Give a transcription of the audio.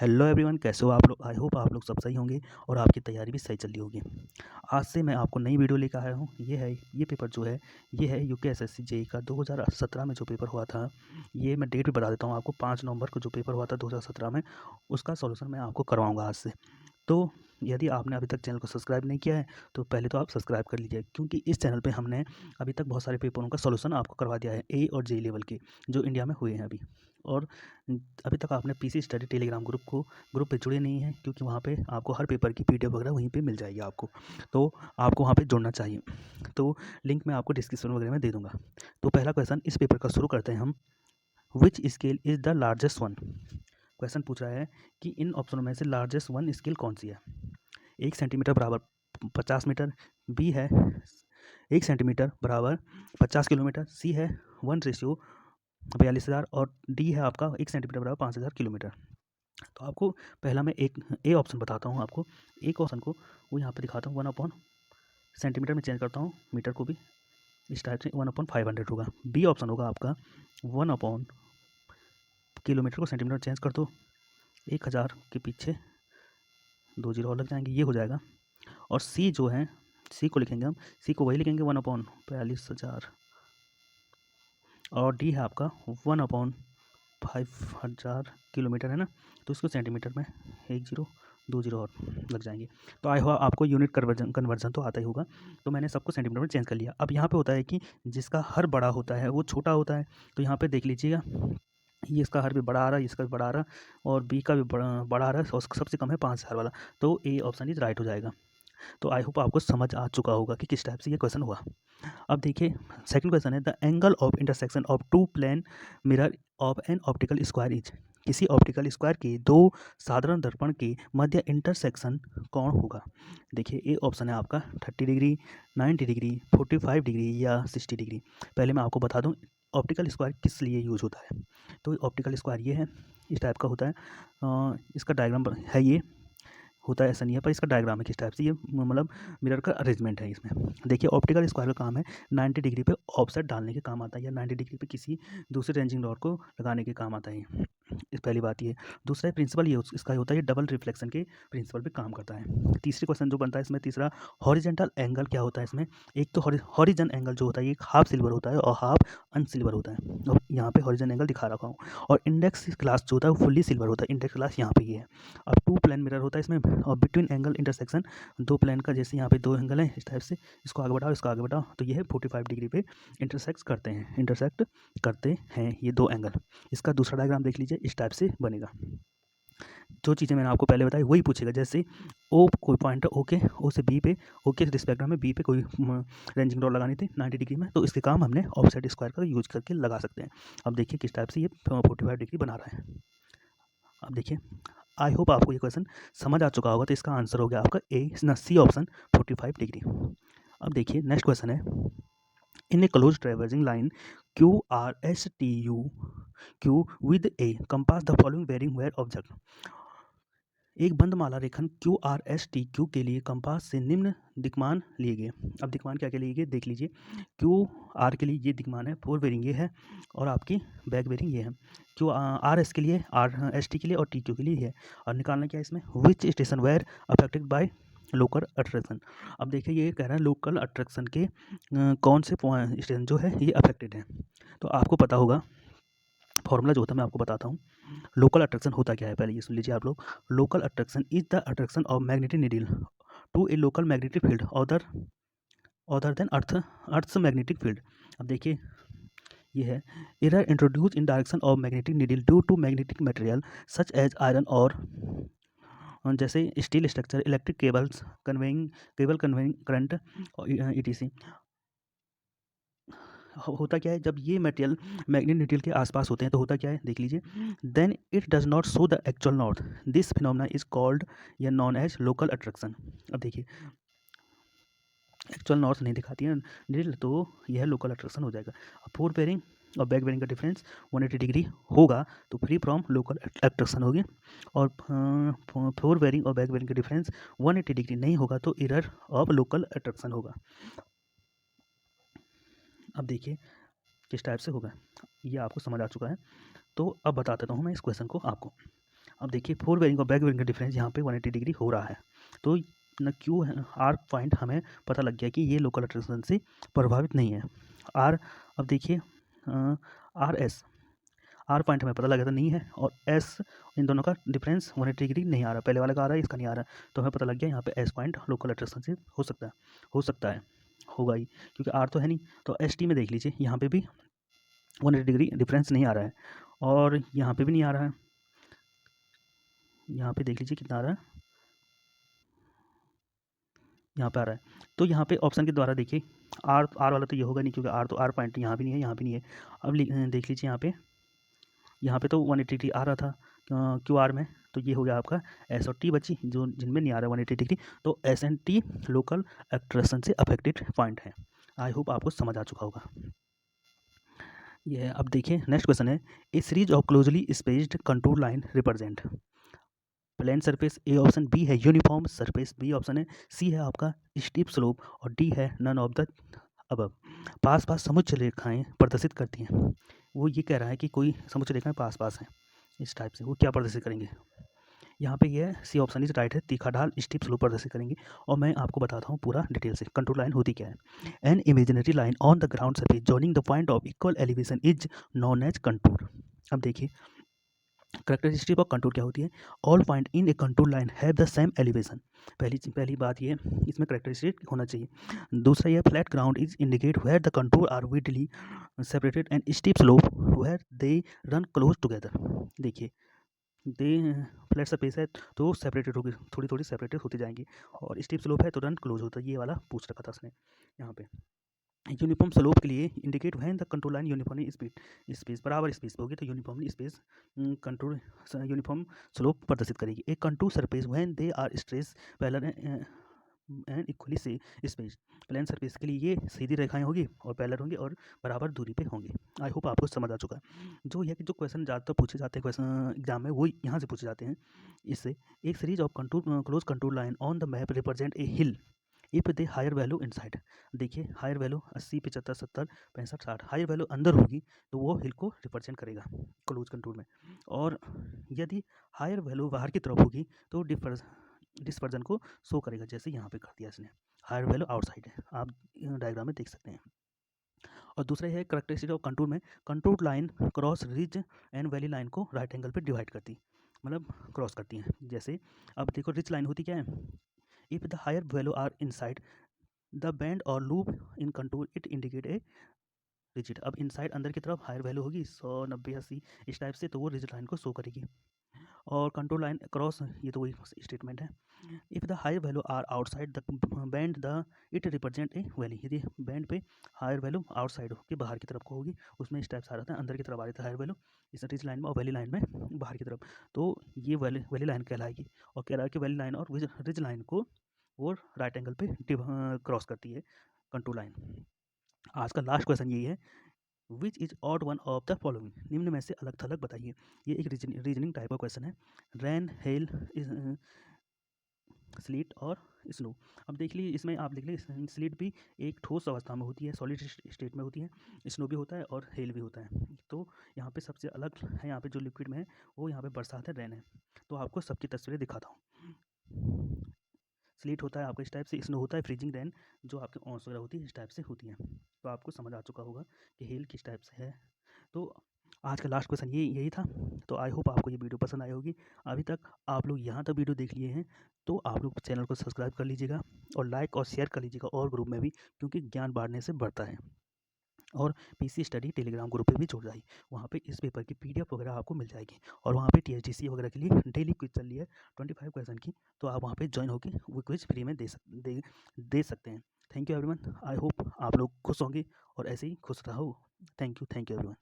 Hello everyone, कैसे हो आप लोग। आई होप आप लोग सब सही होंगे और आपकी तैयारी भी सही चल रही होगी। आज से मैं आपको नई वीडियो लेकर आया हूँ। ये पेपर जो है ये है यूकेएसएससी जेईई का 2017 में जो पेपर हुआ था। ये मैं डेट भी बता देता हूँ आपको। 5 नवंबर को जो पेपर हुआ था 2017 में, उसका सॉल्यूशन मैं आपको करवाऊँगा आज से। तो यदि आपने अभी तक चैनल को सब्सक्राइब नहीं किया है तो पहले तो आप सब्सक्राइब कर लीजिए, क्योंकि इस चैनल पे हमने अभी तक बहुत सारे पेपरों का सॉल्यूशन आपको करवा दिया है, ए और जेईई लेवल के जो इंडिया में हुए हैं अभी। और अभी तक आपने पीसी स्टडी टेलीग्राम ग्रुप पे जुड़े नहीं हैं, क्योंकि वहाँ पे आपको हर पेपर की पीडीएफ वगैरह वहीं पे मिल जाएगी आपको। तो आपको वहाँ पे जुड़ना चाहिए। तो लिंक मैं आपको डिस्क्रिप्शन वगैरह में दे दूँगा। तो पहला क्वेश्चन इस पेपर का शुरू करते हैं हम। Which scale is the largest one. Question पूछ रहा है कि इन ऑप्शनों में से लार्जेस्ट वन स्केल कौन सी है। 1 सेंटीमीटर बराबर 50 मीटर, बी है 1 सेंटीमीटर बराबर 50 किलोमीटर, सी है 1:42,000 और डी है आपका 1 सेंटीमीटर बराबर 5,000 किलोमीटर। तो आपको पहला मैं एक ए ऑप्शन बताता हूँ आपको। एक ऑप्शन को वो यहाँ पे दिखाता हूँ, 1 अपॉन सेंटीमीटर में चेंज करता हूँ, मीटर को भी इस टाइप से 1/500 होगा। बी ऑप्शन होगा आपका 1 अपॉन किलोमीटर को सेंटीमीटर में चेंज कर दो, 1000 के पीछे 2 जीरो और लग जाएंगे, ये हो जाएगा। और सी जो है, सी को लिखेंगे हम, सी को वही लिखेंगे 1/42,000। और डी है आपका 1/500 किलोमीटर है ना, तो इसको सेंटीमीटर में 1 जीरो 2 जीरो और लग जाएंगे। तो आई हो आपको यूनिट कन्वर्जन तो आता ही होगा। तो मैंने सबको सेंटीमीटर में चेंज कर लिया। अब यहाँ पे होता है कि जिसका हर बड़ा होता है वो छोटा होता है। तो यहाँ पे देख लीजिएगा, ये इसका हर भी बड़ा आ रहा है, इसका भी बड़ा आ रहा है और बी का भी बड़ा आ रहा है और सबसे कम है 5,000 वाला। तो ए ऑप्शन इज राइट हो जाएगा। तो आई होप आपको समझ आ चुका होगा कि किस टाइप से ये क्वेश्चन हुआ। अब देखिए सेकंड क्वेश्चन है, the angle of intersection of two plane mirror of an optical square is. किसी ऑप्टिकल स्क्वायर के दो साधारण दर्पण के मध्य इंटरसेक्शन कौन होगा। देखिए ए ऑप्शन है आपका 30 डिग्री, 90 डिग्री, 45 डिग्री या 60 डिग्री। पहले मैं आपको बता दूं ऑप्टिकल स्क्वायर किस लिए यूज होता है। तो ऑप्टिकल स्क्वायर ये है, इस टाइप का होता है। इसका डायग्राम है, ये होता है ऐसा नहीं है, पर इसका डायग्राम है किस टाइप से, ये मतलब मिरर का अरेंजमेंट है इसमें। देखिए ऑप्टिकल स्क्वायर का काम है 90 डिग्री पे ऑफसेट डालने के काम आता है, या 90 डिग्री पे किसी दूसरे रेंजिंग रॉड को लगाने के काम आता है। इस पहली बात ये। दूसरा प्रिंसिपल ये इसका होता है, ये डबल रिफ्लेक्शन के प्रिंसिपल पे काम करता है। तीसरी क्वेश्चन जो बनता है इसमें, तीसरा हॉरिजेंटल एंगल क्या होता है इसमें। एक तो हॉरिजन एंगल जो होता है ये हाफ सिल्वर होता है और हाफ अनसिल्वर होता है, और यहाँ पे हॉरिजन एंगल दिखा रखा हूँ। और इंडेक्स ग्लास जो होता है वो फुल्ली सिल्वर होता है, इंडेक्स ग्लास यहाँ पे ये है। अब टू प्लेन मिरर होता है इसमें, और बिटवीन एंगल इंटरसेक्शन, दो प्लेन का जैसे यहाँ पे दो एंगल है इस टाइप से, इसको आगे बढ़ाओ इसको आगे बढ़ाओ, तो ये है 45 डिग्री पे इंटरसेक्ट करते हैं ये दो एंगल। इसका दूसरा डायग्राम देख लीजिए, इस टाइप से बनेगा। जो चीज़ें मैंने आपको पहले बताई वही पूछेगा, जैसे ओ कोई पॉइंट है, ओके ओ से बी पे, ओके के रिस्पेक्ट में बी पे कोई रेंजिंग रॉड लगानी थी 90 डिग्री में, तो इसके काम हमने ऑफसेट स्क्वायर का यूज करके लगा सकते हैं। अब देखिए किस टाइप से ये 45 डिग्री बना रहा है। अब देखिए आई होप आपको ये क्वेश्चन समझ आ चुका होगा। तो इसका आंसर हो गया आपका ए ना, सी ऑप्शन 45 डिग्री। अब देखिए नेक्स्ट क्वेश्चन है, in a close traversing line QRSTU Q with a compass the following bearing where object। एक बंदमाला रेखन QRSTQ के लिए कंपास से निम्न दिक्मान लिए गए। अब दिक्मान क्या क्या लिए गए देख लीजिए। QR के लिए ये दिक्मान है, फोर बेरिंग ये है और आपकी बैक बेरिंग ये है। RS के लिए, RST के लिए और TQ के लिए है। और निकालना क्या है इसमें, which station were affected by local attraction. अब देखिए ये कह रहा है लोकल अट्रैक्शन के कौन से स्टेशन जो है ये अफेक्टेड है। तो आपको पता होगा फॉर्मूला जो होता है, मैं आपको बताता हूँ। लोकल अट्रैक्शन होता क्या है पहले ये सुन लीजिए आप लोग। Local attraction is the attraction of magnetic needle to a local magnetic field other than earth's magnetic field. अब देखिए ये है, error introduce in direction of magnetic needle due to magnetic material such as iron और जैसे steel structure, electric cables conveying current ETC। होता क्या है जब ये मटेरियल मैग्नेट नीडल के आसपास होते हैं तो होता क्या है देख लीजिए, then it does not show the actual north, this phenomena is called या नॉन एज लोकल अट्रैक्शन। अब देखिए एक्चुअल नॉर्थ नहीं दिखाती है नीडल, तो यह लोकल अट्रैक्शन हो जाएगा। अब फोर बेरिंग और बैक बेरिंग का डिफरेंस 180 डिग्री होगा तो फ्री फ्रॉम लोकल अट्रैक्शन होगी, और फोर बेरिंग और बैक बेरिंग का डिफरेंस 180 डिग्री नहीं होगा तो एरर ऑफ लोकल अट्रैक्शन होगा। अब देखिए किस टाइप से होगा, ये आपको समझ आ चुका है। तो अब बता देता हूँ मैं इस क्वेश्चन को आपको। अब देखिए फोर बेरिंग और बैक बेरिंग का डिफरेंस यहाँ पे 180 डिग्री हो रहा है। तो न क्यू आर पॉइंट हमें पता लग गया कि ये लोकल अट्रैक्शन से प्रभावित नहीं है। आर, अब देखिए आर एस, आर पॉइंट हमें पता लगा था नहीं है, और एस, इन दोनों का डिफरेंस 180 डिग्री नहीं आ रहा, पहले वाला का आ रहा है, इसका नहीं आ रहा है। तो हमें पता लग गया यहाँ पे एस पॉइंट लोकल अट्रैक्शन से हो सकता है, होगा ही, क्योंकि आर तो है नहीं। तो एस टी में देख लीजिए, यहाँ पे भी 180 डिग्री डिफरेंस नहीं आ रहा है, और यहाँ पे भी नहीं आ रहा है। यहाँ पे देख लीजिए कितना आ रहा है, यहाँ पे आ रहा है। तो यहाँ पे ऑप्शन के द्वारा देखिए, आर वाला तो ये होगा नहीं, क्योंकि आर तो आर पॉइंट यहाँ भी नहीं है, यहाँ भी नहीं है। अब देख लीजिए यहाँ पे तो 180 डिग्री आ रहा था क्यू आर में, तो ये हो गया आपका एस और टी बची, जो जिनमें नहीं आ रहा 180 डिग्री। तो S and T local attraction से अफेक्टेड पॉइंट है। आई होप आपको समझ आ चुका होगा। ये अब देखिए नेक्स्ट क्वेश्चन है, a series of closely spaced contour line represent plain surface. A option, B है यूनिफॉर्म सरफेस, बी ऑप्शन है, सी है आपका स्टीप स्लोप, और डी है नन ऑफ द अबव। पास पास समुच्च रेखाएं प्रदर्शित करती हैं। वो ये कह रहा है कि कोई समुच्च रेखाएं पास पास हैं इस टाइप से, वो क्या प्रदर्शित करेंगे। यहाँ पे ये सी ऑप्शन इज राइट है, तीखा ढाल स्टीप स्लोप प्रदर्शित करेंगे। और मैं आपको बताता हूँ पूरा डिटेल से। कंटूर लाइन होती क्या है। An imaginary line on the ground surface joining the point of equal elevation is known as contour. अब देखिए करेक्टरिस्टिक ऑफ कंटूर क्या होती है। All point in a contour line have the same elevation. पहली बात ये, इसमें करेक्टरिस्टिक होना चाहिए। दूसरा ये, flat ground is indicate where the contour are widely separated and steep slope where they run close together. देखिए दे फ्लैट सरफेस है तो सेपरेटेड होगी, थोड़ी थोड़ी सेपरेटेड होती जाएंगी, और स्टीप स्लोप है तो रन क्लोज होता है। ये वाला पूछ रखा था उसने यहाँ पे। यूनिफॉर्म स्लोप के लिए indicate when the control line uniformly space बराबर स्पेस पे होगी, तो uniformly space control uniform slope प्रदर्शित करेगी। एक contour surface when they are stress parallel and equally से स्पेस। प्लेन सरफेस के लिए ये सीधी रेखाएं होगी और पैरेलल होंगी और बराबर दूरी पे होंगी। आई होप आपको समझ आ चुका है। जो यह कि जो क्वेश्चन ज़्यादातर पूछे जाते हैं क्वेश्चन एग्जाम में, वो यहाँ से पूछे जाते हैं। इससे एक series of contour close contour line on the map represent a hill if they higher value inside. देखिए हायर वैल्यू 80, 75, 70, 65, 60, हायर वैल्यू अंदर होगी तो वो हिल को रिप्रेजेंट करेगा क्लोज कंटूर में। और यदि हायर वैल्यू बाहर की तरफ होगी तो डिस्पर्जन को शो करेगा, जैसे यहाँ पे कर दिया इसने। हायर वैल्यू आउटसाइड है, आप डायग्राम में देख सकते हैं। और दूसरा है करेक्टरिस्टिक ऑफ कंटूर में, contour line cross ridge and valley line को राइट एंगल पे डिवाइड करती, मतलब क्रॉस करती हैं। जैसे अब देखो रिच लाइन होती क्या है, if the higher value are inside the band और loop in contour it indicate a rigid. अब इनसाइड अंदर की तरफ हायर वैल्यू होगी 100, 90, 80 इस टाइप से, तो वो रिजिड लाइन को शो करेगी। और कंट्रोल लाइन क्रॉस, ये तो वही स्टेटमेंट है। If the higher value are outside the band the it represent a valley. यदि बैंड पे हायर वैल्यू आउटसाइड हो कि बाहर की तरफ को होगी, उसमें इस टाइप से आ रहा था, अंदर की तरफ आ रही थी हायर वैल्यू इस रिज लाइन में और वैली लाइन में बाहर की तरफ, तो ये वैली लाइन कहलाएगी। और कह रहा है कि वैली लाइन और रिज लाइन को वो राइट एंगल पे क्रॉस करती है कंट्रोल लाइन। आज का लास्ट क्वेश्चन यही है, which is odd one of the following. निम्न में से अलग थलग बताइए। ये एक रीजनिंग टाइप का क्वेश्चन है। रैन, हेल, स्लीट और स्नो। अब देख लीजिए इसमें आप देख लीजिए स्लीट भी एक ठोस अवस्था में होती है, सॉलिड स्टेट में होती है, स्नो भी होता है और हेल भी होता है। तो यहाँ पे सबसे अलग है, यहाँ पे जो लिक्विड में है वो यहाँ पे बरसात है, रैन है। तो आपको सबकी तस्वीरें दिखाता हूँ। स्लीट होता है आपका इस टाइप से, स्नो होता है फ्रीजिंग रैन जो आपके ऑन्स वगैरह होती है इस टाइप से होती हैं। तो आपको समझ आ चुका होगा कि हेल किस टाइप से है। तो आज का लास्ट क्वेश्चन यही था। तो आई होप आपको ये वीडियो पसंद आई होगी। अभी तक आप लोग यहाँ तक वीडियो देख लिए हैं तो आप लोग चैनल को सब्सक्राइब कर लीजिएगा और लाइक और शेयर कर लीजिएगा और ग्रुप में भी, क्योंकि ज्ञान बांटने से बढ़ता है। और पीसी स्टडी टेलीग्राम ग्रुप पे भी जुड़ जाइए, वहाँ पे इस पेपर की पीडीएफ वगैरह आपको मिल जाएगी। और वहाँ पे टीएचडीसी वगैरह के लिए डेली क्विज चल रही है 25 क्वेश्चन की, तो आप वहाँ पे ज्वाइन होकर वो क्विज फ्री में दे सकते हैं। Thank you everyone. I hope आप लोग खुश होंगे और ऐसे ही खुश रहो। Thank you everyone.